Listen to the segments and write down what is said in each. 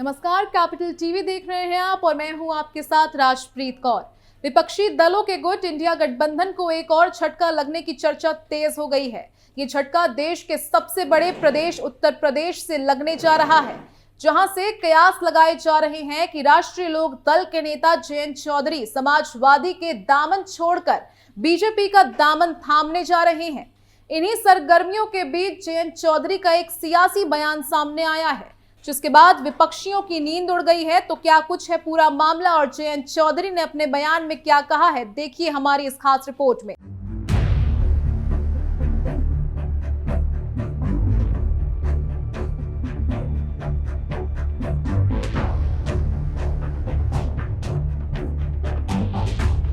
नमस्कार, capital TV देख रहे हैं आप और मैं हूं आपके साथ राजप्रीत कौर। विपक्षी दलों के गुट इंडिया गठबंधन को एक और झटका लगने की चर्चा तेज हो गई है। ये झटका देश के सबसे बड़े प्रदेश उत्तर प्रदेश से लगने जा रहा है, जहां से कयास लगाए जा रहे हैं कि राष्ट्रीय लोक दल के नेता जयंत चौधरी समाजवादी के दामन छोड़कर बीजेपी का दामन थामने जा रहे हैं। इन्हीं सरगर्मियों के बीच जयंत चौधरी का एक सियासी बयान सामने आया है, जिसके बाद विपक्षियों की नींद उड़ गई है। तो क्या कुछ है पूरा मामला और जयंत चौधरी ने अपने बयान में क्या कहा है, देखिए हमारी इस खास रिपोर्ट में।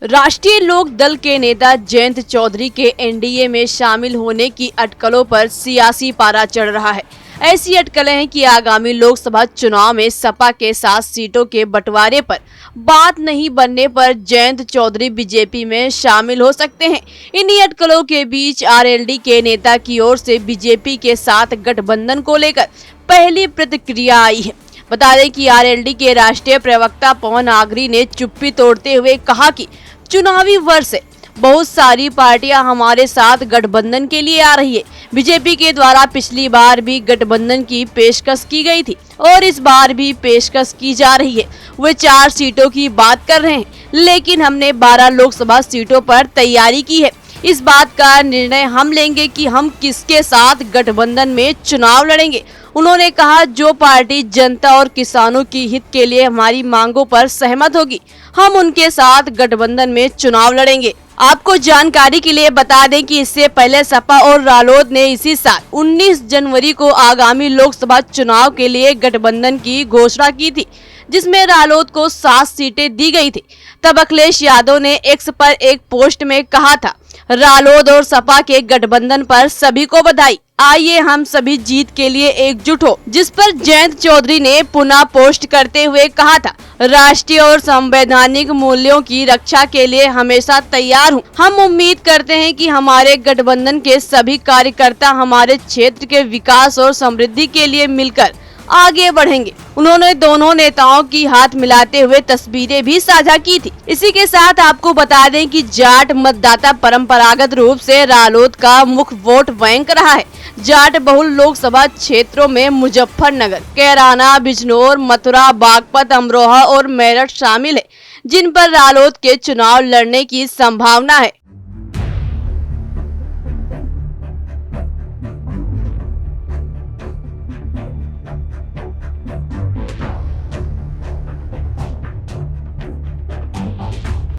राष्ट्रीय लोक दल के नेता जयंत चौधरी के एनडीए में शामिल होने की अटकलों पर सियासी पारा चढ़ रहा है। ऐसी अटकलें हैं कि आगामी लोकसभा चुनाव में सपा के 7 सीटों के बंटवारे पर बात नहीं बनने पर जयंत चौधरी बीजेपी में शामिल हो सकते हैं। इन्हीं अटकलों के बीच आरएलडी के नेता की ओर से बीजेपी के साथ गठबंधन को लेकर पहली प्रतिक्रिया आई है। बता दें कि आरएलडी के राष्ट्रीय प्रवक्ता पवन आगरी ने चुप्पी तोड़ते हुए कहा कि चुनावी वर्ष है, बहुत सारी पार्टियां हमारे साथ गठबंधन के लिए आ रही है। बीजेपी के द्वारा पिछली बार भी गठबंधन की पेशकश की गई थी और इस बार भी पेशकश की जा रही है। वे 4 सीटों की बात कर रहे हैं, लेकिन हमने 12 लोकसभा सीटों पर तैयारी की है। इस बात का निर्णय हम लेंगे कि हम किसके साथ गठबंधन में चुनाव लड़ेंगे। उन्होंने कहा, जो पार्टी जनता और किसानों की हित के लिए हमारी मांगों पर सहमत होगी, हम उनके साथ गठबंधन में चुनाव लड़ेंगे। आपको जानकारी के लिए बता दें कि इससे पहले सपा और रालोद ने इसी साल 19 जनवरी को आगामी लोकसभा चुनाव के लिए गठबंधन की घोषणा की थी, जिसमें रालोद को 7 सीटें दी गई थी। तब अखिलेश यादव ने एक्स पर एक पोस्ट में कहा था, रालोद और सपा के गठबंधन पर सभी को बधाई, आइए हम सभी जीत के लिए एकजुट हो। जिस पर जयंत चौधरी ने पुनः पोस्ट करते हुए कहा था, राष्ट्रीय और संवैधानिक मूल्यों की रक्षा के लिए हमेशा तैयार हूँ। हम उम्मीद करते हैं कि हमारे गठबंधन के सभी कार्यकर्ता हमारे क्षेत्र के विकास और समृद्धि के लिए मिलकर आगे बढ़ेंगे। उन्होंने दोनों नेताओं की हाथ मिलाते हुए तस्वीरें भी साझा की थी। इसी के साथ आपको बता दें कि जाट मतदाता परंपरागत रूप से रालोद का मुख्य वोट बैंक रहा है। जाट बहुल लोकसभा क्षेत्रों में मुजफ्फरनगर, कैराना, बिजनौर, मथुरा, बागपत, अमरोहा और मेरठ शामिल है, जिन पर रालोद के चुनाव लड़ने की संभावना है।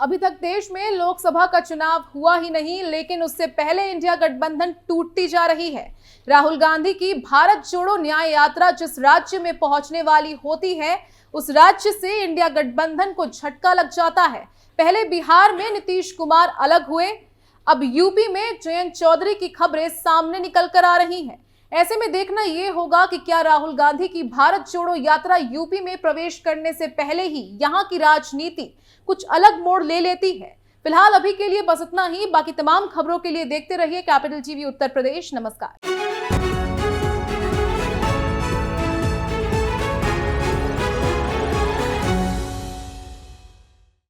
अभी तक देश में लोकसभा का चुनाव हुआ ही नहीं, लेकिन उससे पहले इंडिया गठबंधन टूटती जा रही है। राहुल गांधी की भारत जोड़ो न्याय यात्रा जिस राज्य में पहुंचने वाली होती है, उस राज्य से इंडिया गठबंधन को झटका लग जाता है। पहले बिहार में नीतीश कुमार अलग हुए, अब यूपी में जयंत चौधरी की खबरें सामने निकल कर आ रही हैं। ऐसे में देखना ये होगा कि क्या राहुल गांधी की भारत जोड़ो यात्रा यूपी में प्रवेश करने से पहले ही यहाँ की राजनीति कुछ अलग मोड़ ले लेती है। फिलहाल अभी के लिए बस इतना ही। बाकी तमाम खबरों के लिए देखते रहिए कैपिटल टीवी उत्तर प्रदेश। नमस्कार।